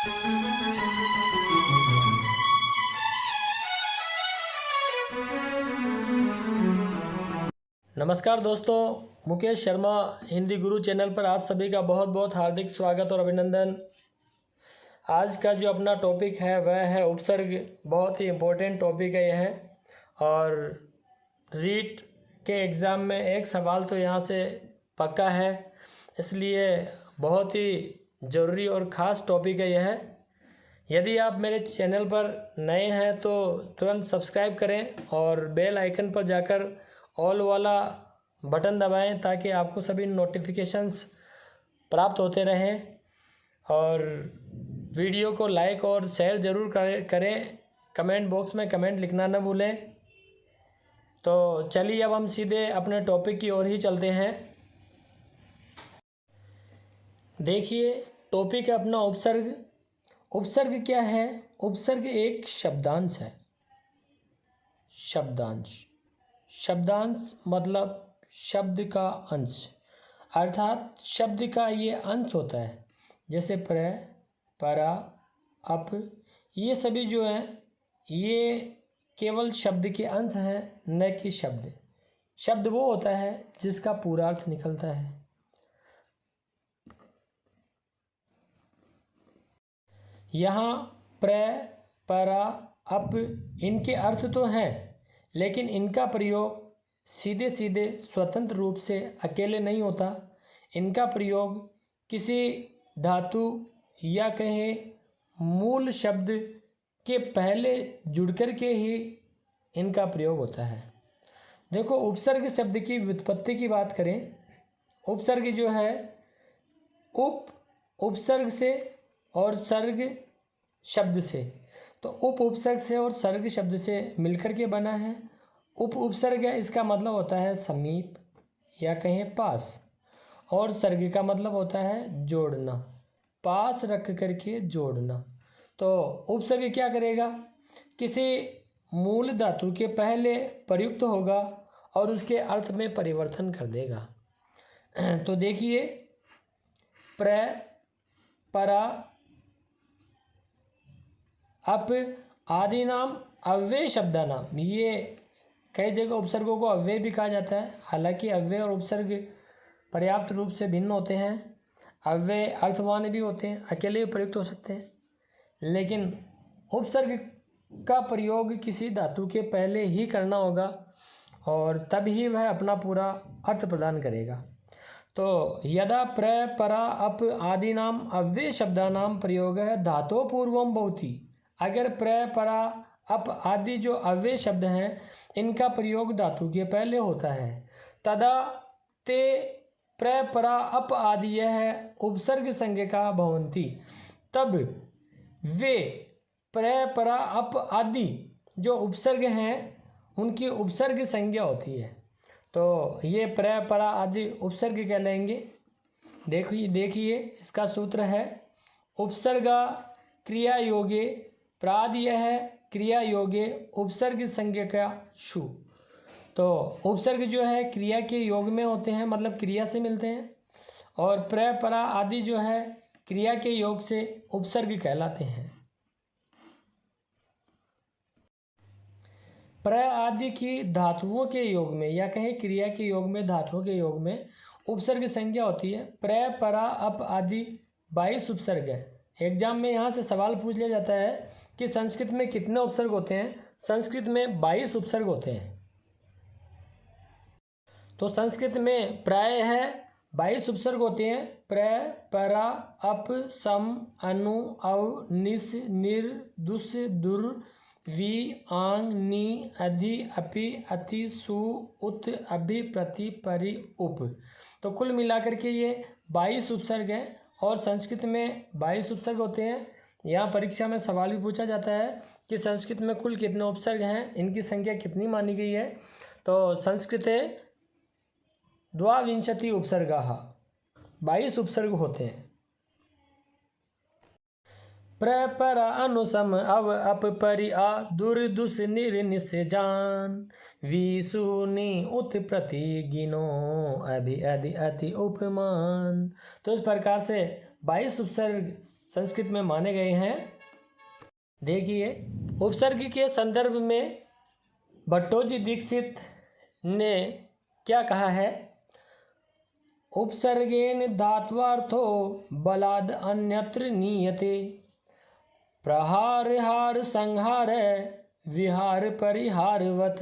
नमस्कार दोस्तों, मुकेश शर्मा हिंदी गुरु चैनल पर आप सभी का बहुत बहुत हार्दिक स्वागत और अभिनंदन। आज का जो अपना टॉपिक है वह है उपसर्ग। बहुत ही इम्पोर्टेंट टॉपिक है यह, और रीट के एग्ज़ाम में एक सवाल तो यहाँ से पक्का है, इसलिए बहुत ही ज़रूरी और ख़ास टॉपिक है यह। यदि आप मेरे चैनल पर नए हैं तो तुरंत सब्सक्राइब करें और बेल आइकन पर जाकर ऑल वाला बटन दबाएं ताकि आपको सभी नोटिफिकेशंस प्राप्त होते रहें। और वीडियो को लाइक और शेयर ज़रूर करें। कमेंट बॉक्स में कमेंट लिखना न भूलें। तो चलिए अब हम सीधे अपने टॉपिक की ओर ही चलते हैं। देखिए, टॉपिक है अपना उपसर्ग। उपसर्ग क्या है? उपसर्ग एक शब्दांश है। शब्दांश मतलब शब्द का अंश, अर्थात शब्द का ये अंश होता है। जैसे प्र, परा, अप, ये सभी जो हैं ये केवल शब्द के अंश हैं, न कि शब्द। शब्द वो होता है जिसका पूरा अर्थ निकलता है। यहाँ प्र, परा, अप इनके अर्थ तो हैं, लेकिन इनका प्रयोग सीधे सीधे स्वतंत्र रूप से अकेले नहीं होता। इनका प्रयोग किसी धातु या कहें मूल शब्द के पहले जुड़कर के ही इनका प्रयोग होता है। देखो, उपसर्ग शब्द की व्युत्पत्ति की बात करें। उपसर्ग जो है उपसर्ग से और सर्ग शब्द से, तो उपसर्ग से और सर्ग शब्द से मिलकर के बना है। उपसर्ग है, इसका मतलब होता है समीप या कहें पास, और सर्ग का मतलब होता है जोड़ना, पास रख करके जोड़ना। तो उपसर्ग क्या करेगा? किसी मूल धातु के पहले प्रयुक्त होगा और उसके अर्थ में परिवर्तन कर देगा। तो देखिए, प्र, परा, अप आदि नाम अव्यय शब्दानाम, ये कई जगह उपसर्गों को अव्यय भी कहा जाता है। हालांकि अव्यय और उपसर्ग पर्याप्त रूप से भिन्न होते हैं। अव्यय अर्थवान भी होते हैं, अकेले भी प्रयुक्त हो सकते हैं, लेकिन उपसर्ग का प्रयोग किसी धातु के पहले ही करना होगा और तभी वह अपना पूरा अर्थ प्रदान करेगा। तो यदा प्र, परा, अप आदि नाम अव्यय शब्दानाम प्रयोग है धातो पूर्वम भवति। अगर प्र, परा, अप आदि जो अव्यय शब्द हैं इनका प्रयोग धातु के पहले होता है, तदा ते प्र, परा, अप आदि यह उपसर्ग संज्ञका भवन्ति। तब वे प्र, परा, अप आदि जो उपसर्ग हैं उनकी उपसर्ग संज्ञा होती है। तो ये प्र, परा आदि उपसर्ग कहलाएंगे। देखिए इसका सूत्र है उपसर्गा क्रिया योगे प्राद, यह है क्रिया योगे उपसर्ग संज्ञा का शु। तो उपसर्ग जो है क्रिया के योग में होते हैं, मतलब क्रिया से मिलते हैं, और प्र, परा आदि जो है क्रिया के योग से उपसर्ग कहलाते हैं। प्र आदि की धातुओं के योग में या कहें क्रिया के योग में, धातुओं के योग में उपसर्ग संज्ञा होती है। प्र, परा, अप आदि 22 उपसर्ग है। एग्जाम में यहाँ से सवाल पूछ लिया जाता है कि संस्कृत में कितने उपसर्ग होते हैं? संस्कृत में 22 उपसर्ग होते हैं। तो संस्कृत में प्राय है 22 उपसर्ग होते हैं। प्र, परा, अप, सम, अनु, अव, निस, निर, दुस, दुर, वी, आंग, नी, अधि, अपि, अति, सु, उत, अभि, प्रति, परि, उप। तो कुल मिलाकर के ये 22 उपसर्ग हैं और संस्कृत में 22 उपसर्ग होते हैं। यहाँ परीक्षा में सवाल भी पूछा जाता है कि संस्कृत में कुल कितने उपसर्ग हैं, इनकी संख्या कितनी मानी गई है? तो संस्कृते 22 उपसर्गाः, 22 उपसर्ग होते हैं। प्र, पर, अनु, सम, अव, अप, परि, आ, दुर, दुस, निर, निस, जान, वी, सु, नि, उत, प्रति, गिनो, अभि, अधि, अति, उपमान। तो इस प्रकार से 22 उपसर्ग संस्कृत में माने गए हैं। देखिए, उपसर्ग के संदर्भ में भट्टोजी दीक्षित ने क्या कहा है? उपसर्गेण धात्वार्थो बलाद अन्यत्र नीयते, प्रहार हार संहार विहार परिहारवत।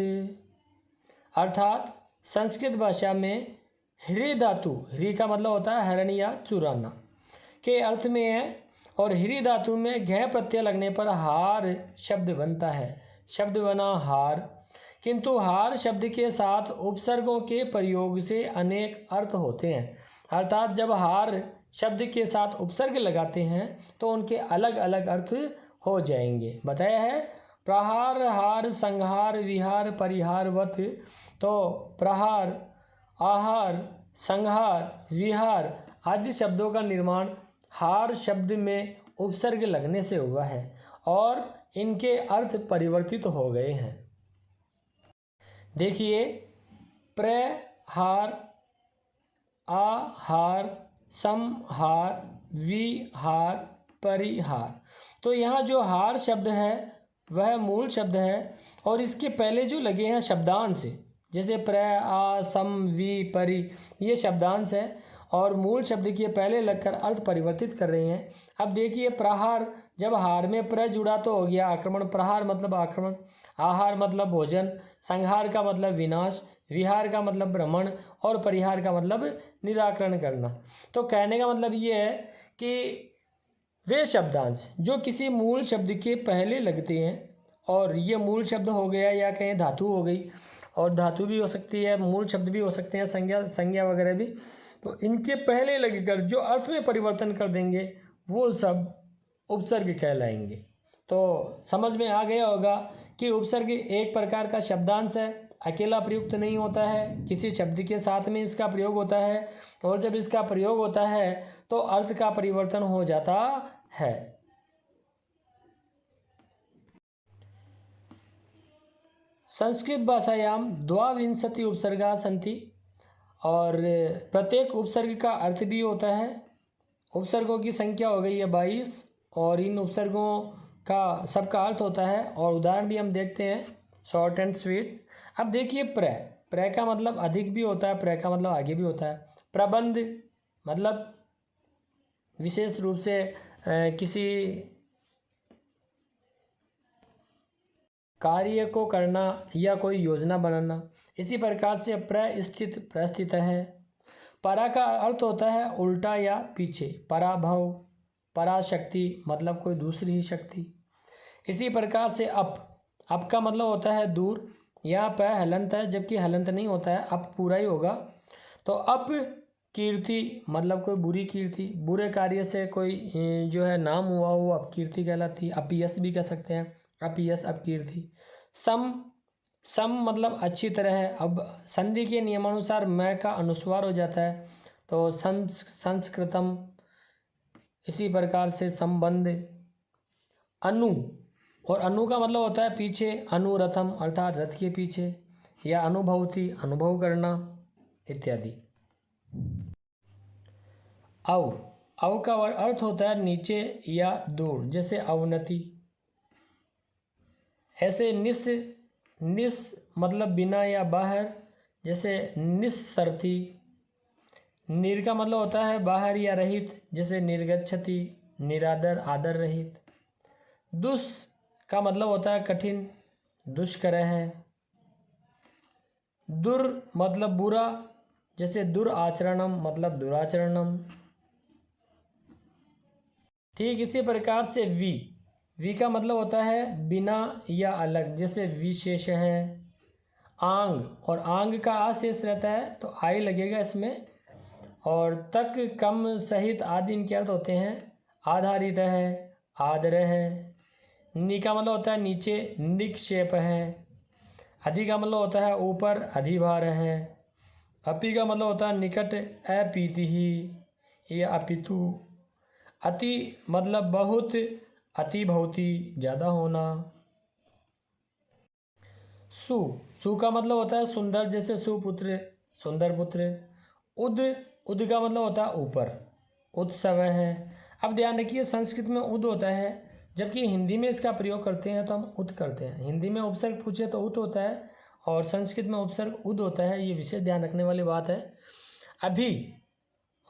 अर्थात संस्कृत भाषा में ह्री धातु, ह्री का मतलब होता है हरण या चुराना, के अर्थ में है, और ह्री धातु में घ प्रत्यय लगने पर हार शब्द बनता है। शब्द बना हार, किंतु हार शब्द के साथ उपसर्गों के प्रयोग से अनेक अर्थ होते हैं। अर्थात जब हार शब्द के साथ उपसर्ग लगाते हैं तो उनके अलग अलग अर्थ हो जाएंगे। बताया है प्रहार हार संहार विहार परिहारवत। तो प्रहार, आहार, संहार, विहार आदि शब्दों का निर्माण हार शब्द में उपसर्ग लगने से हुआ है और इनके अर्थ परिवर्तित हो गए हैं। देखिए, प्रहार, आहार, संहार, विहार, परिहार। तो यहाँ जो हार शब्द है वह मूल शब्द है और इसके पहले जो लगे हैं शब्दांश, जैसे प्र, आ, सम, वि, परि, ये शब्दांश है और मूल शब्द के पहले लगकर अर्थ परिवर्तित कर रहे हैं। अब देखिए, प्रहार, जब हार में प्र जुड़ा तो हो गया आक्रमण, प्रहार मतलब आक्रमण, आहार मतलब भोजन, संहार का मतलब विनाश, विहार का मतलब भ्रमण और परिहार का मतलब निराकरण करना। तो कहने का मतलब ये है कि वे शब्दांश जो किसी मूल शब्द के पहले लगते हैं, और ये मूल शब्द हो गया या कहें धातु हो गई, और धातु भी हो सकती है, मूल शब्द भी हो सकते हैं, संज्ञा वगैरह भी, तो इनके पहले लगकर जो अर्थ में परिवर्तन कर देंगे वो सब उपसर्ग कहलाएंगे। तो समझ में आ गया होगा कि उपसर्ग एक प्रकार का शब्दांश है, अकेला प्रयुक्त नहीं होता है, किसी शब्द के साथ में इसका प्रयोग होता है, और जब इसका प्रयोग होता है तो अर्थ का परिवर्तन हो जाता है। संस्कृत भाषायां द्वाविंशति उपसर्गा सन्ति, और प्रत्येक उपसर्ग का अर्थ भी होता है। उपसर्गों की संख्या हो गई है 22 और इन उपसर्गों का सबका अर्थ होता है, और उदाहरण भी हम देखते हैं शॉर्ट एंड स्वीट। अब देखिए, प्र का मतलब अधिक भी होता है, प्र का मतलब आगे भी होता है। प्रबंध मतलब विशेष रूप से किसी कार्य को करना या कोई योजना बनाना। इसी प्रकार से प्रस्थित, प्रस्थित है। परा का अर्थ होता है उल्टा या पीछे, पराभव, पराशक्ति मतलब कोई दूसरी ही शक्ति। इसी प्रकार से अप का मतलब होता है दूर, यहाँ पर हलंत है जबकि हलंत नहीं होता है, अप पूरा ही होगा। तो अप कीर्ति मतलब कोई बुरी कीर्ति, बुरे कार्य से कोई जो है नाम हुआ वो अपकीर्ति कहलाती है। अपयश भी कह सकते हैं, अपयश, अपकीर्ति। सम मतलब अच्छी तरह है। अब संधि के नियमानुसार मैं का अनुस्वार हो जाता है, तो संस्कृतम। इसी प्रकार से संबंध। अनु, और अनु का मतलब होता है पीछे, अनुरथम अर्थात रथ के पीछे, या अनुभवती अनुभव करना इत्यादि। अव का अर्थ होता है नीचे या दूर, जैसे अवनति। ऐसे निस मतलब बिना या बाहर, जैसे निस्सरती। निर का मतलब होता है बाहर या रहित, जैसे निर्गच्छति, निरादर, आदर रहित। दुस का मतलब होता है कठिन, दुष्कर है। दुर मतलब बुरा, जैसे दुराचरणम मतलब दुराचरणम। ठीक इसी प्रकार से वी का मतलब होता है बिना या अलग, जैसे विशेष है। आंग, और आंग का आ शेष रहता है तो आई लगेगा इसमें। और तक, कम, सहित आदि इनके अर्थ होते हैं। आधारित है, आदर है। नी का मतलब होता है नीचे, निक्षेप है। अधि का मतलब होता है ऊपर, अधिभार है। अपि का मतलब होता है निकट, अपीति ही या अपितु। अति मतलब बहुत, अति भौती ज़्यादा होना। सु का मतलब होता है सुंदर, जैसे सुपुत्र, सुंदर पुत्र। उद का मतलब होता है ऊपर। उत्सव है। अब ध्यान रखिए संस्कृत में उद होता है, जबकि हिंदी में इसका प्रयोग करते हैं तो हम उत करते हैं। हिंदी में उपसर्ग पूछे तो उत होता है और संस्कृत में उपसर्ग उद होता है। ये विशेष ध्यान रखने वाली बात है। अभी,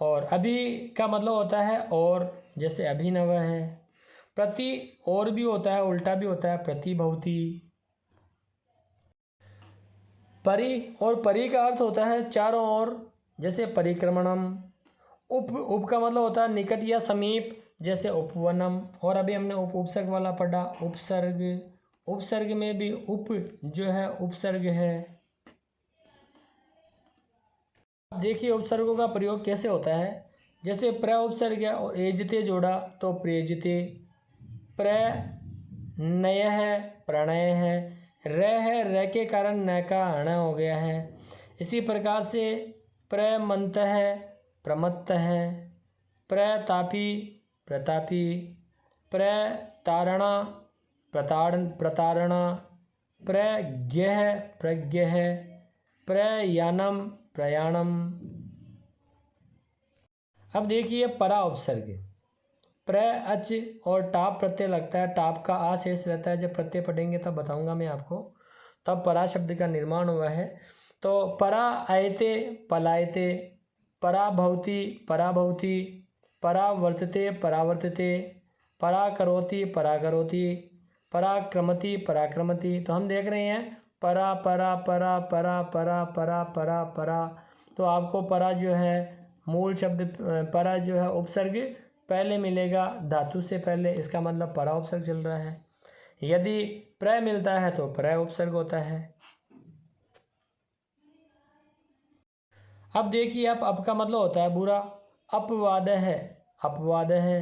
और अभी का मतलब होता है और, जैसे अभिनव है। प्रति और भी होता है, उल्टा भी होता है, प्रतिभवती। परि, और परि का अर्थ होता है चारों ओर, जैसे परिक्रमणम। उप का मतलब होता है निकट या समीप, जैसे उपवनम। और अभी हमने उपसर्ग वाला पढ़ा, उपसर्ग। उपसर्ग में भी उप जो है उपसर्ग है। देखिए उपसर्गों का प्रयोग कैसे होता है। जैसे प्र उपसर्ग है और एजते जोड़ा तो प्रेजते। प्रणय है, प्रणय है। र है, र के कारण न का अण हो गया है। इसी प्रकार से प्रमंत है, प्रमत्त है। प्रतापी, प्रतापी। प्रतारणा, प्रतारणा। प्रज्ञ है, प्रज्ञ है। प्रयाणम, प्रयाणम। अब देखिए परा उपसर्ग। प्र अच और टाप प्रत्यय लगता है। टाप का आ शेष रहता है। जब प्रत्यय पढ़ेंगे तब बताऊंगा मैं आपको। तब परा शब्द का निर्माण हुआ है। तो परा आयते, पलायते। परा भवती, पराभवती। परावर्तते, परावर्तते। परा करोति, पराकरोति। पराक्रमति, पराक्रमति। तो हम देख रहे हैं परा परा परा परा परा परा परा परा। तो आपको परा जो है मूल शब्द, परा जो है उपसर्ग पहले मिलेगा धातु से पहले, इसका मतलब परा उपसर्ग चल रहा है। यदि प्र मिलता है तो प्र उपसर्ग होता है। अब देखिए अप का मतलब होता है बुरा। अपवाद है, अपवाद है।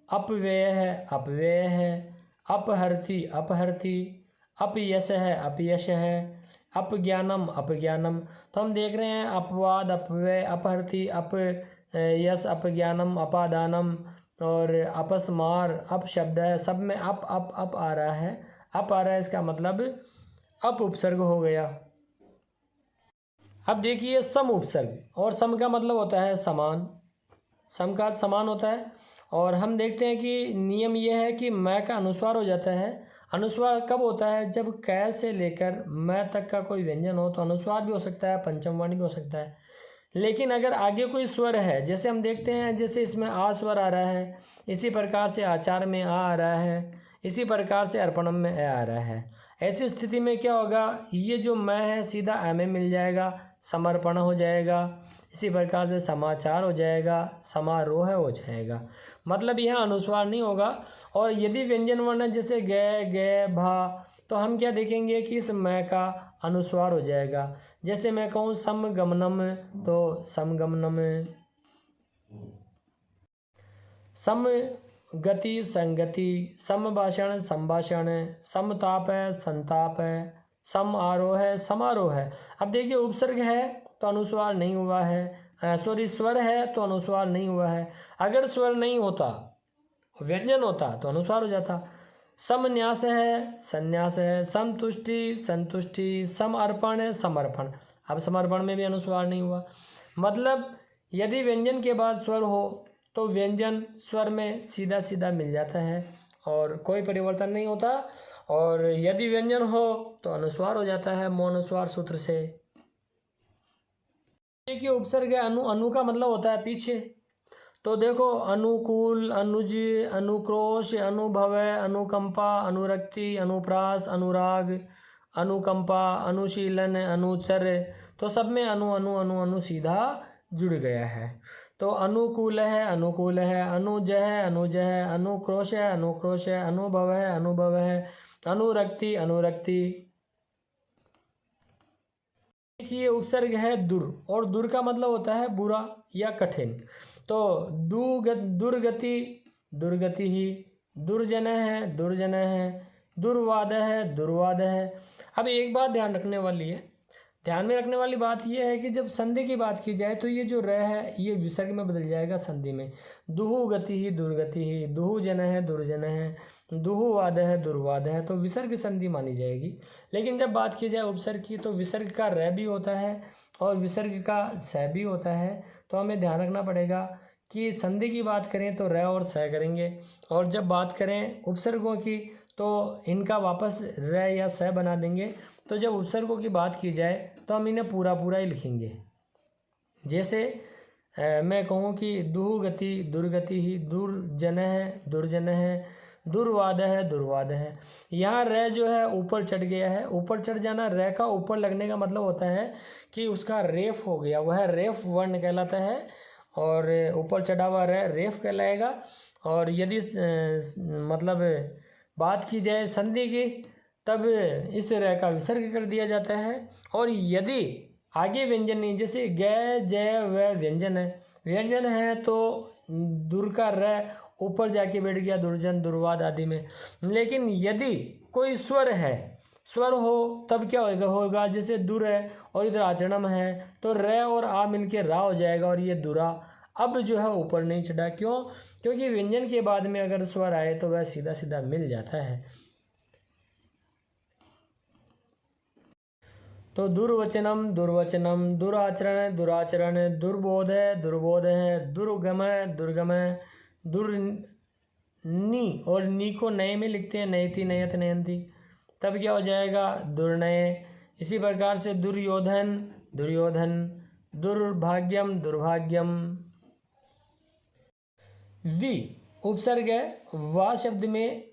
अपव्यय है, अपव्यय है। अपहरति, अपहरति। अपयश है, अपयश है। अपज्ञानम, अपज्ञानम। तो हम देख रहे हैं अपवाद, अपव्यय, अपहरति, अपयश, अपज्ञानम, अपादानम और अपस्मार, अपशब्द है। सब में अप आ रहा है। अप आ रहा है, इसका मतलब अप उपसर्ग हो गया। अब देखिए सम उपसर्ग। और सम का मतलब होता है समान। सम का अर्थ समान होता है। और हम देखते हैं कि नियम यह है कि मैं का अनुस्वार हो जाता है। अनुस्वार कब होता है? जब कै से लेकर मैं तक का कोई व्यंजन हो तो अनुस्वार भी हो सकता है, पंचम वर्ण भी हो सकता है। लेकिन अगर आगे कोई स्वर है, जैसे हम देखते हैं जैसे इसमें आ स्वर आ रहा है, इसी प्रकार से आचार में आ रहा है, इसी प्रकार से अर्पणम में ए आ रहा है। ऐसी स्थिति में क्या होगा, ये जो मैं है सीधा ए में मिल जाएगा, समर्पण हो जाएगा। इसी प्रकार से समाचार हो जाएगा, समारोह हो जाएगा। मतलब यह अनुस्वार नहीं होगा। और यदि व्यंजन वर्ण जैसे ग, ग, भा, तो हम क्या देखेंगे कि इस मैं का अनुस्वार हो जाएगा। जैसे मैं कहूँ समगमनम तो समगमनम। सम गति, संगति। समभाषण, संभाषण। समताप है, संताप है। सम आरोह है, समारोह है। अब देखिए उपसर्ग है तो अनुस्वार नहीं हुआ है, सॉरी स्वर है तो अनुस्वार नहीं हुआ है। अगर स्वर नहीं होता, व्यंजन होता तो अनुस्वार हो जाता। समन्यास है, संन्यास है। समतुष्टि, संतुष्टि। समर्पण, समर्पण। अब समर्पण में भी अनुस्वार नहीं हुआ। मतलब यदि व्यंजन के बाद स्वर हो तो व्यंजन स्वर में सीधा सीधा मिल जाता है और कोई परिवर्तन नहीं होता। और यदि व्यंजन हो तो अनुस्वार हो जाता है मौनुस्वार सूत्र से। देखिए उपसर्ग है अनु। अनु का मतलब होता है पीछे। तो देखो अनुकूल, अनुज, अनुक्रोश, अनुभव, अनुकंपा, अनुरक्ति, अनुप्रास, अनुराग, अनुकंपा, अनुशीलन, अनुचर। तो सब में अनु अनु अनु अनु सीधा जुड़ गया है। तो अनुकूल है, अनुकूल है। अनुज है, अनुज है। अनुक्रोश है, अनुक्रोश है। अनुभव है, अनुभव है। अनुरक्ति, अनुरक्ति। देखिए उपसर्ग है दुर। और दुर का मतलब होता है बुरा या कठिन। तो दुर्गति, दुर्गति ही। दुर्जन है, दुर्जन है। दुर्वाद है, दुर्वाद है। अब एक बात ध्यान रखने वाली है, ध्यान में रखने वाली बात यह है कि जब संधि की बात की जाए तो ये जो र है ये विसर्ग में बदल जाएगा संधि में। दुहु गति ही, दुर्गति ही। दुहु जन है, दुर्जन है। दुहुवाद है, दुर्वाद है। तो विसर्ग संधि मानी जाएगी। लेकिन जब बात की जाए उपसर्ग की तो विसर्ग का र भी होता है और विसर्ग का स भी होता है। तो हमें ध्यान रखना पड़ेगा कि संधि की बात करें तो र और स करेंगे, और जब बात करें उपसर्गों की तो इनका वापस र या स बना देंगे। तो जब उपसर्गों की बात की जाए तो हम इन्हें पूरा पूरा ही लिखेंगे। जैसे मैं कहूँ कि दुर्गति दुर्गति ही, दुर्जन है दुर्जन है, दुर्वाद है दुर्वाद है। यहाँ र जो है ऊपर चढ़ गया है। ऊपर चढ़ जाना, र का ऊपर लगने का मतलब होता है कि उसका रेफ हो गया, वह रेफ वर्ण कहलाता है। और ऊपर चढ़ा हुआ र रेफ कहलाएगा। और यदि मतलब बात की जाए संधि की, तब इस र का विसर्ग कर दिया जाता है। और यदि आगे व्यंजन नहीं, जैसे ग जय व व्यंजन है, व्यंजन है तो दुर का र ऊपर जाके बैठ गया, दुर्जन दुर्वाद आदि में। लेकिन यदि कोई स्वर है, स्वर हो तब क्या होगा जैसे दुर है और इधर आचरणम है तो र और आ मिलके रा हो जाएगा, और ये दुरा अब जो है ऊपर नहीं चढ़ा। क्यों? क्योंकि व्यंजन के बाद में अगर स्वर आए तो वह सीधा सीधा मिल जाता है। तो दुर्वचनम दुर्वचनम, दुराचरण दुराचरण, दुर्बोध है दुर्बोध है, दुर्गम है दुर्गम है, दुर्नी और नी को नए में लिखते हैं, नयति नयत नयंती, तब क्या हो जाएगा दुर्नय। इसी प्रकार से दुर्योधन दुर्योधन, दुर्भाग्यम दुर्भाग्यम। वि उपसर्ग है, वा शब्द में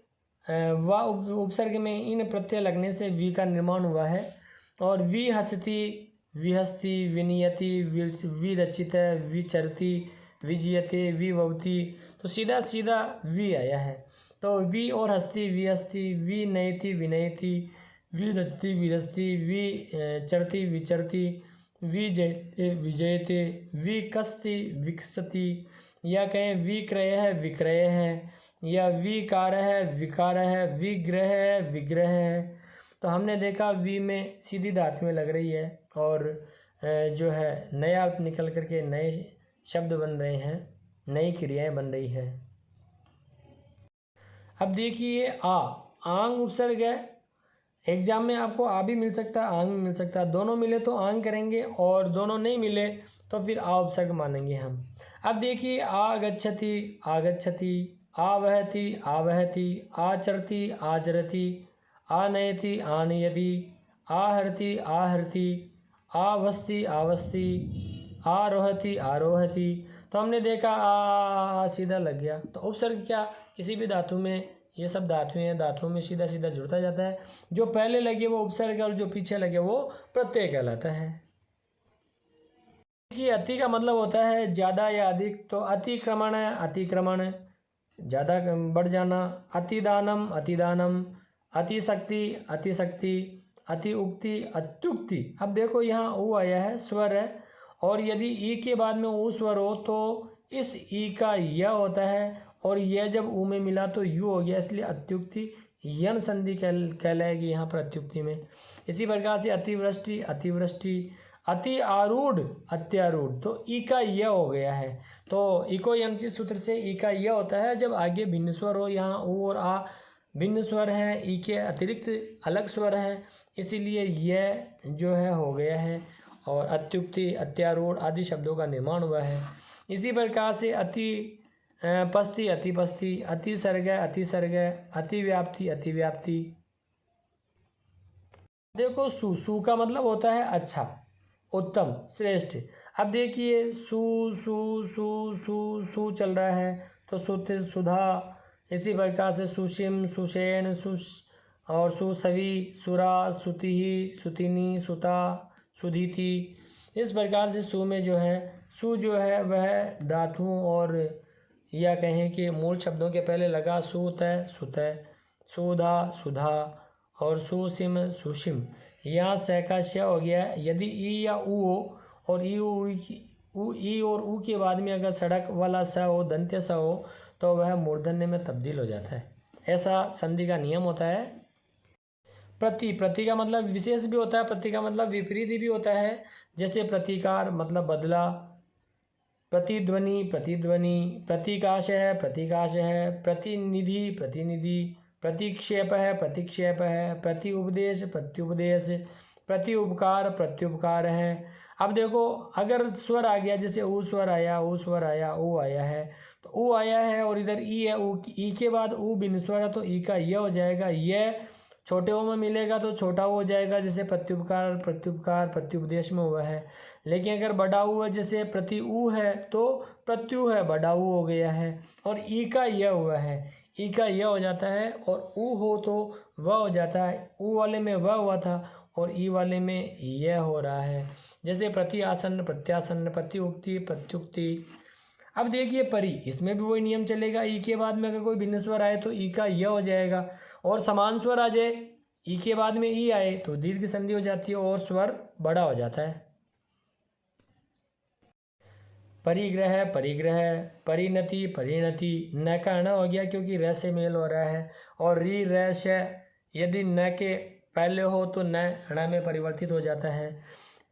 वा उपसर्ग में इन प्रत्यय लगने से वी का निर्माण हुआ है। और विहसति विहस्ति, विनियति, विरचित, विचरति, विजयते, विभवति, तो सीधा सीधा वी आया है। तो वी और हस्ती विहस्ति, विनयति विनयति, विरचति विरचति, विचरति विचरति, विजयते विजयते, विकसति विकसति, या कहें विक्रय है विक्रय है, या विकार है विकार है, विग्रह है विग्रह है। तो हमने देखा वी में सीधी धातुएं लग रही है और जो है नया अर्थ निकल करके नए शब्द बन रहे हैं, नई क्रियाएं बन रही है। अब देखिए आंग उपसर्ग है। एग्जाम में आपको आ भी मिल सकता है, आंग भी मिल सकता है। दोनों मिले तो आंग करेंगे और दोनों नहीं मिले तो फिर आ उपसर्ग मानेंगे हम। अब देखिए आगच्छति आगच्छति, आवहति आवहति, आचरति आचरति, आनयति आनयति, आहरति आहरति, आवस्ति आवस्ति, आरोहति आरोहति। तो हमने देखा आ सीधा लग गया। तो उपसर्ग क्या, किसी भी धातु में, ये सब धातुएं हैं, धातुओं में सीधा सीधा जुड़ता जाता है। जो पहले लगे वो उपसर्ग है और जो पीछे लगे वो प्रत्यय कहलाता है। कि अति का मतलब होता है ज़्यादा या अधिक। तो अतिक्रमण है अतिक्रमण, ज़्यादा बढ़ जाना। अतिदानम अतिदानम, अतिशक्ति अतिशक्ति, अति उक्ति अत्युक्ति। अब देखो यहाँ ऊ आया है, स्वर है, और यदि ई के बाद में ऊ स्वर हो तो इस ई का य होता है, और यह जब ऊ में मिला तो यू हो गया, इसलिए अत्युक्ति यन संधि कहलाएगी यहाँ पर अत्युक्ति में। इसी प्रकार से अतिवृष्टि अतिवृष्टि, अति आरूढ़ अत्यारूढ़, तो ई का य हो गया है। तो इको यंची सूत्र से ई का य होता है जब आगे भिन्न स्वर हो। यहाँ ऊ और आ भिन्न स्वर हैं, ई के अतिरिक्त अलग स्वर हैं, इसीलिए यह जो है हो गया है, और अत्युक्ति अत्यारूढ़ आदि शब्दों का निर्माण हुआ है। इसी प्रकार से अति पस्ति अतिपस्ति, अतिसर्ग अतिसर्ग, अतिव्याप्ति अतिव्याप्ति। देखो सु का मतलब होता है अच्छा, उत्तम, श्रेष्ठ। अब देखिए सु सु सु सु सु चल रहा है तो सुध सुधा। इसी प्रकार से सुषिम सुषेण और सुसवी सुरा सुतिही सुतिनी सुता सुधीति। इस प्रकार से सु में जो है, सु जो है वह धातुओं और या कहें कि मूल शब्दों के पहले लगा सुतः सुतः, सुधा सुधा, और सुसिम सुशिम। यहाँ स का श हो गया। यदि ई या ऊ हो और ई और ऊ के बाद में अगर सड़क वाला स हो, दंत्य स हो, तो वह मूर्धन्य में तब्दील हो जाता है। ऐसा संधि का नियम होता है। प्रति का मतलब विशेष भी होता है, प्रति का मतलब विपरीत भी होता है। जैसे प्रतिकार मतलब बदला, प्रतिध्वनि प्रतिध्वनि, प्रतिकाश है प्रतिकाश है, प्रतिनिधि प्रतिनिधि, प्रतिक्षेप है प्रतिक्षेप है, प्रति उपदेश प्रत्युपदेश, प्रति उपकार प्रत्युपकार है। अब देखो अगर स्वर आ गया, जैसे ऊ स्वर आया, ऊ स्वर आया, ऊ आया है, तो ऊ आया है और इधर ई है, ऊ ई के बाद ऊ बिन स्वर है तो ई का यह हो जाएगा। यह छोटे ओ में मिलेगा तो छोटा ओ हो जाएगा, जैसे प्रत्युपकार, प्रत्युपकार, प्रत्युपदेश में हुआ है। लेकिन अगर बड़ा ऊ है, जैसे प्रति ऊ है तो प्रत्यु है, बड़ा ऊ हो गया है। और ई का यह हुआ है, ई का यह हो जाता है, और ऊ हो तो वह हो जाता है। ऊ वाले में वह हुआ था और ई वाले में यह हो रहा है, जैसे प्रति आसन्न, प्रत्यासन्न, प्रत्युक्ति, प्रत्युक्ति। अब देखिए परी, इसमें भी वही नियम चलेगा। ई के बाद में अगर कोई भिन्न स्वर आए तो ई का यह हो जाएगा, और समान स्वर आ जाए, ई के बाद में ई आए तो दीर्घ संधि हो जाती है और स्वर बड़ा हो जाता है। परिग्रह, परिग्रह, परिणति, परिणति, न का न हो गया क्योंकि र से मेल हो रहा है। और री, र, श यदि न के पहले हो तो न ण में परिवर्तित हो जाता है।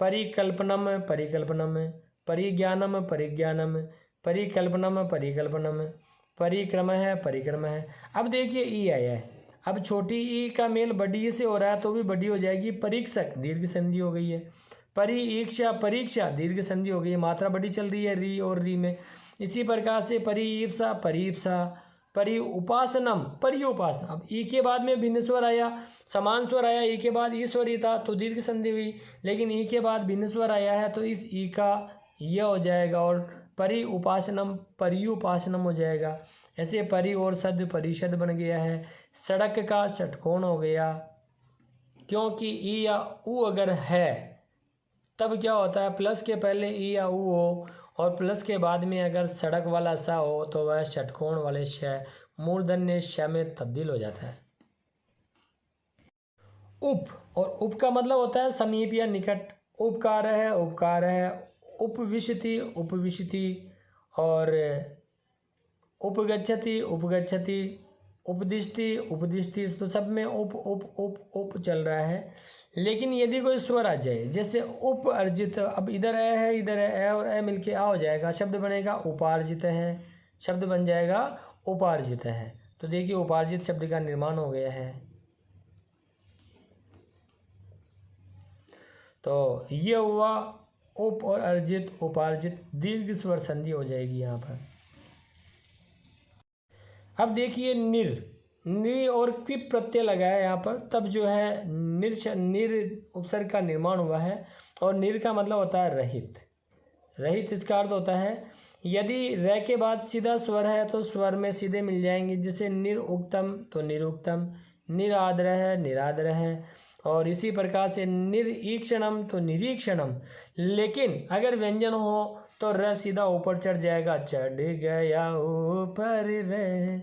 परिकल्पनम, परिकल्पनम, परिज्ञानम, परिज्ञानम, परिकल्पनम, परिकल्पनम, परिक्रम है, परिक्रम है। अब देखिए ई आया है, अब छोटी ई का मेल बड़ी ई से हो रहा है तो भी बड़ी हो जाएगी। परीक्षक, दीर्घ संधि हो गई है। परीक्षा, परीक्षा, दीर्घ संधि हो गई है, मात्रा बड़ी चल रही है री और री में। इसी प्रकार से परीप्सा, परीप्सा, परि उपासनम, परि उपासना। अब ई के बाद में भिन्न स्वर आया, समान स्वर आया, ई के बाद ई स्वर ही था तो दीर्घ संधि हुई, लेकिन ई के बाद भिन्न स्वर आया है तो इस ई का यह हो जाएगा और परि उपासनम, परियुपासनम हो जाएगा। ऐसे परि और सद, परिषद बन गया है। सड़क का षटकोण हो गया, क्योंकि ई या ऊ अगर है तब क्या होता है, प्लस के पहले ई या ऊ हो और प्लस के बाद में अगर सड़क वाला सा हो तो वह षटकोण वाले श, मूर्धन्य श में तब्दील हो जाता है। उप, और उप का मतलब होता है समीप या निकट। उपकार है, उपकार है, उपविशति, उपविशति, और उपगच्छति, उपगच्छति, उपदिष्टि, उपदिष्टि, तो सब में उप उप उप उप चल रहा है। लेकिन यदि कोई स्वर आ जाए, जैसे उप अर्जित, अब इधर ए है, इधर है, ए और ए मिलके आ हो जाएगा, शब्द बनेगा उपार्जित है, शब्द बन जाएगा उपार्जित है। तो देखिए उपार्जित शब्द का निर्माण हो गया है। तो ये हुआ उप और अर्जित, उपार्जित, दीर्घ स्वर संधि हो जाएगी यहाँ पर। अब देखिए निर, नि और क्विप प्रत्यय लगाया यहाँ पर, तब जो है निर उपसर्ग का निर्माण हुआ है। और निर का मतलब होता है रहित, रहित इसका अर्थ होता है यदि र के बाद सीधा स्वर है तो स्वर में सीधे मिल जाएंगे, जैसे निरुक्तम तो निरुक्तम, निरादर है, निरादर है। और इसी प्रकार से निरीक्षणम तो निरीक्षणम। लेकिन अगर व्यंजन हो तो र सीधा ऊपर चढ़ जाएगा, चढ़ गया ऊपर रे,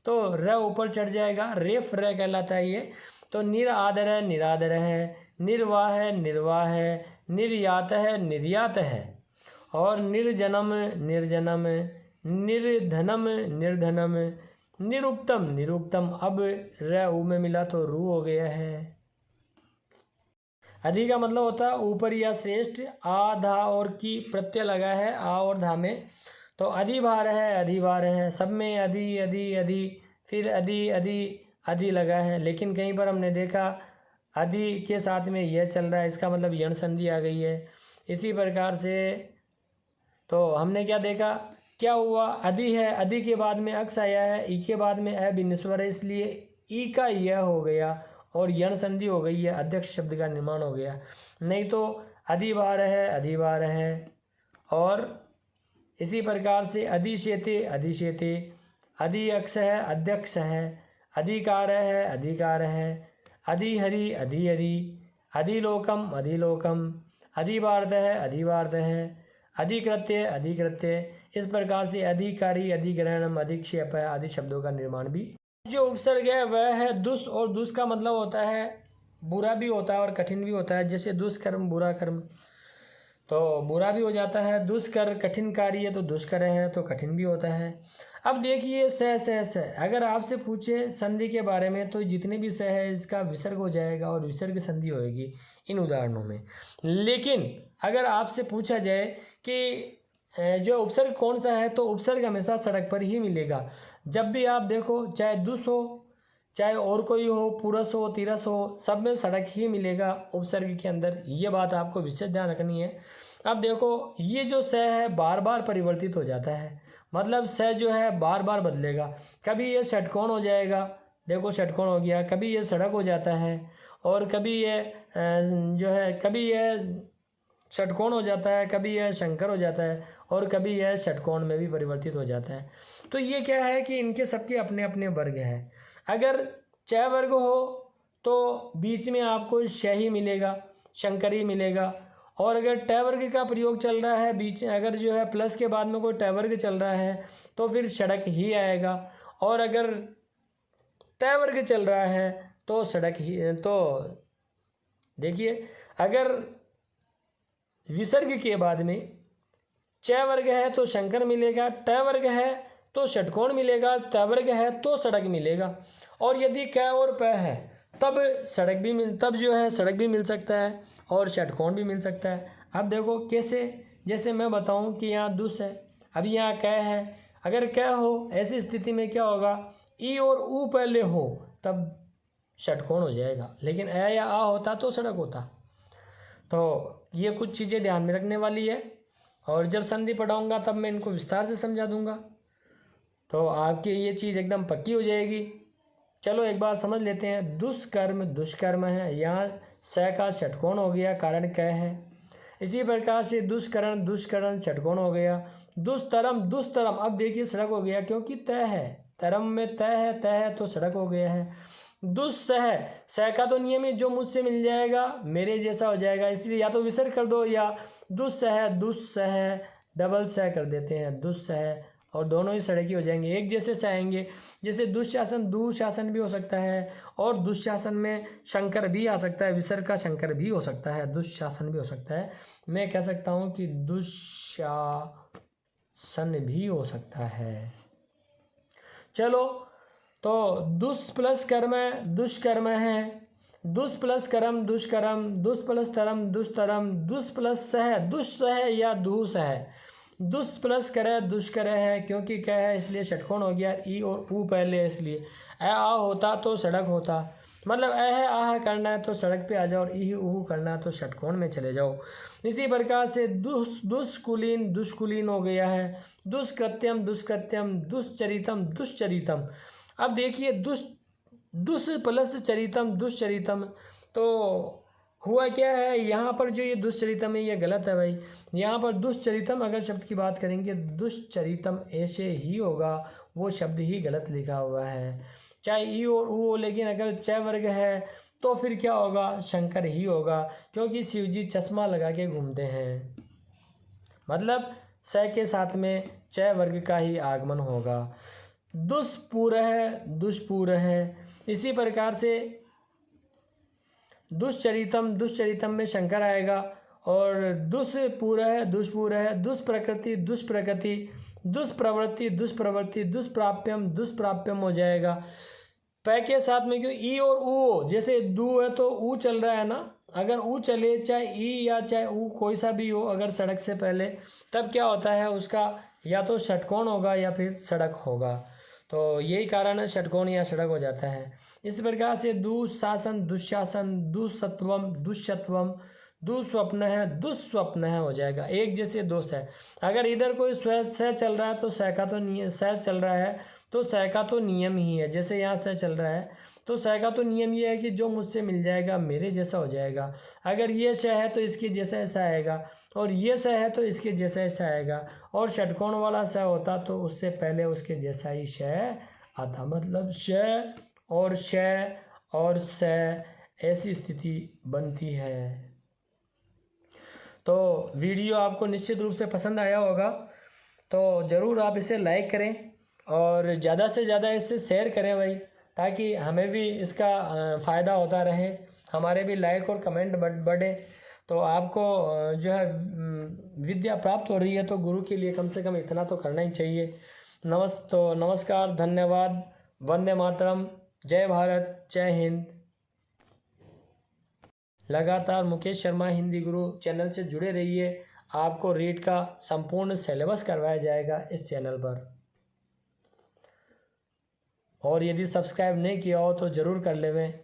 तो र ऊपर चढ़ जाएगा, रेफ र कहलाता है ये। तो निरादर है, निरादर है, निर्वाह है, निर्वाह है, निर्यात है, निर्यात है। और निर्जनम, निर्जनम, निर्धनम, निर्धनम, निरुक्तम, निरुक्तम। अब र ऊ में मिला तो रू हो गया है। अधि का मतलब होता है ऊपर या श्रेष्ठ। आ, धा और की प्रत्यय लगा है आ और धा में, तो अधिभार है, अधिभार है, सब में अधि अधि अधि, फिर अधि अधि अधि लगा है। लेकिन कहीं पर हमने देखा अधि के साथ में यह चल रहा है, इसका मतलब यण संधि आ गई है। इसी प्रकार से तो हमने क्या देखा, क्या हुआ, अधि है, अधि के बाद में अक्ष आया है, ई के बाद में अ भिन्न स्वर है, इसलिए ई का यह हो गया और यण संधि हो गई है, अध्यक्ष शब्द का निर्माण हो गया। नहीं तो अधिभार है, अधिभार है। और इसी प्रकार से अधिशेते, अधिशेते, अधिअक्ष है, अध्यक्ष है, अधिकार है, अधिकार है, अधिहरि, अधिहरि, अधिलोकम, अधिलोकम, अधिवार्ध है, अधिवार्ध है, अधिकृत्य, अधिकृत्य। इस प्रकार से अधिकारी, अधिग्रहणम, अधिक्षेप आदि शब्दों का निर्माण भी। जो उपसर्ग है वह है दुष्, और दुष् का मतलब होता है बुरा भी होता है और कठिन भी होता है। जैसे दुष्कर्म, बुरा कर्म, तो बुरा भी हो जाता है। दुष्कर, कठिन कार्य, तो दुष्कर है तो कठिन भी होता है। अब देखिए स, अगर आपसे पूछे संधि के बारे में तो जितने भी स है इसका विसर्ग हो जाएगा और विसर्ग संधि होएगी इन उदाहरणों में। लेकिन अगर आपसे पूछा जाए कि जो उपसर्ग कौन सा है, तो उपसर्ग हमेशा सड़क पर ही मिलेगा। जब भी आप देखो, चाहे दुस हो, चाहे और कोई हो, पुरुष हो, तिरस हो, सब में सड़क ही मिलेगा उपसर्ग के अंदर। ये बात आपको विशेष ध्यान रखनी है। अब देखो ये जो स है बार बार परिवर्तित हो जाता है, मतलब स जो है बार बार बदलेगा। कभी ये षटकोण हो जाएगा, देखो षटकोण हो गया, कभी ये सड़क हो जाता है, और कभी ये जो है कभी ये षटकोण हो जाता है, कभी यह शंकर हो जाता है, और कभी यह षटकोण में भी परिवर्तित हो जाता है। तो ये क्या है कि इनके सबके अपने अपने वर्ग हैं। अगर च वर्ग हो तो बीच में आपको श ही मिलेगा, शंकर ही मिलेगा। और अगर ट वर्ग का प्रयोग चल रहा है बीच, अगर जो है प्लस के बाद में कोई ट वर्ग चल रहा है तो फिर सड़क ही आएगा। और अगर त वर्ग चल रहा है तो सड़क ही, तो देखिए अगर विसर्ग के बाद में च वर्ग है तो शंकर मिलेगा, ट वर्ग है तो षटकोण मिलेगा, त वर्ग है तो सड़क मिलेगा। और यदि क और प है तब तब जो है सड़क भी मिल सकता है और षटकोण भी मिल सकता है। अब देखो कैसे, जैसे मैं बताऊं कि यहाँ दुस है, अब यहाँ क है, अगर क हो ऐसी स्थिति में क्या होगा, ई और ऊ पहले हो तब षटकोण हो जाएगा, लेकिन अ या आ होता तो सड़क होता। तो ये कुछ चीज़ें ध्यान में रखने वाली है, और जब संधि पढ़ाऊँगा तब मैं इनको विस्तार से समझा दूँगा, तो आपकी ये चीज़ एकदम पक्की हो जाएगी। चलो एक बार समझ लेते हैं। दुष्कर्म दुष्कर्म है, यहाँ स का षटकोण हो गया, कारण क है। इसी प्रकार से दुष्करण दुष्करण षटकोण हो गया। दुष्तरम दुष्तरम, अब देखिए सड़क हो गया क्योंकि तय है, तरम में तय है तो सड़क हो गया है। दुस्सह, सह का तो नियम है जो मुझसे मिल जाएगा मेरे जैसा हो जाएगा, इसलिए या तो विसर्ग कर दो या दुस्सह दुस्सह डबल सह कर देते हैं दुस्सह, और दोनों ही सड़क ही हो जाएंगे, एक जैसे से आएंगे। जैसे दुशासन दुशासन भी हो सकता है, और दुशासन में शंकर भी आ सकता है, विसर्ग का शंकर भी हो सकता है, दुशासन भी हो सकता है। मैं कह सकता हूँ कि दुशासन भी हो सकता है। चलो, तो दुष् प्लस कर्म दुष्कर्म है, दुष् प्लस कर्म दुष्कर्म, दुष् प्लस तरम दुष्तरम, दुष् प्लस सह दुस्सह या दुसह, दुष् प्लस कर दुष्कर है, क्योंकि क्या है इसलिए षटकोण हो गया, ई और ऊ पहले इसलिए। आ होता तो सड़क होता, मतलब है आह करना है तो सड़क पे आ जाओ, और ई ऊ करना है तो षटकोण में चले जाओ। इसी प्रकार से दुष्कुलीन दुष्कुलीन हो गया है, दुष्कृत्यम दुष्कृत्यम, दुष्चरितम दुष्चरितम। अब देखिए दुष् प्लस चरितम दुष्चरितम, तो हुआ क्या है यहाँ पर जो ये दुष्चरितम है ये गलत है भाई। यहाँ पर दुष्चरितम अगर शब्द की बात करेंगे दुष्चरितम ऐसे ही होगा, वो शब्द ही गलत लिखा हुआ है, चाहे ई और ऊ हो, लेकिन अगर च वर्ग है तो फिर क्या होगा, शंकर ही होगा, क्योंकि शिव जी चश्मा लगा के घूमते हैं, मतलब स के साथ में च वर्ग का ही आगमन होगा। दुष्पूर है, इसी प्रकार से दुष्चरितम दुष्चरितम में शंकर आएगा, और दुष्पूर है दुष्प्रकृति दुष्प्रकृति, दुष्प्रवृत्ति दुष्प्रवृत्ति, दुष्प्राप्यम दुष्प्राप्यम हो जाएगा। पै के साथ में क्यों ई और ऊ, जैसे दू है तो ऊ चल रहा है ना, अगर ऊ चले चाहे ई या चाहे ऊ कोई सा भी हो अगर सड़क से पहले, तब क्या होता है उसका या तो षटकोण होगा या फिर सड़क होगा, तो यही कारण है षटकोण या सड़क हो जाता है। इस प्रकार से दुशासन दुशासन दुसत्वम दुष्सत्वम, दुस्वप्न है दुस्वप्न है हो जाएगा, एक जैसे दोष है। अगर इधर कोई स चल रहा है तो स का तो नियम, स चल रहा है तो स का तो नियम ही है, जैसे यहाँ स चल रहा है तो स का तो नियम ये है कि जो मुझसे मिल जाएगा मेरे जैसा हो जाएगा। अगर ये श है तो इसके जैसा ऐसा आएगा, और ये स है तो इसके जैसा ऐसा आएगा, और षटकोण वाला स होता तो उससे पहले उसके जैसा ही श आता, मतलब श और श और स ऐसी स्थिति बनती है। तो वीडियो आपको निश्चित रूप से पसंद आया होगा, तो ज़रूर आप इसे लाइक करें और ज़्यादा से ज़्यादा इसे शेयर करें भाई, ताकि हमें भी इसका फ़ायदा होता रहे, हमारे भी लाइक और कमेंट बढ़े। तो आपको जो है विद्या प्राप्त हो रही है तो गुरु के लिए कम से कम इतना तो करना ही चाहिए। नमस्कार, धन्यवाद, वंदे मातरम, जय भारत, जय हिंद। लगातार मुकेश शर्मा हिंदी गुरु चैनल से जुड़े रहिए, आपको रीड का संपूर्ण सिलेबस करवाया जाएगा इस चैनल पर, और यदि सब्सक्राइब नहीं किया हो तो ज़रूर कर लेवें।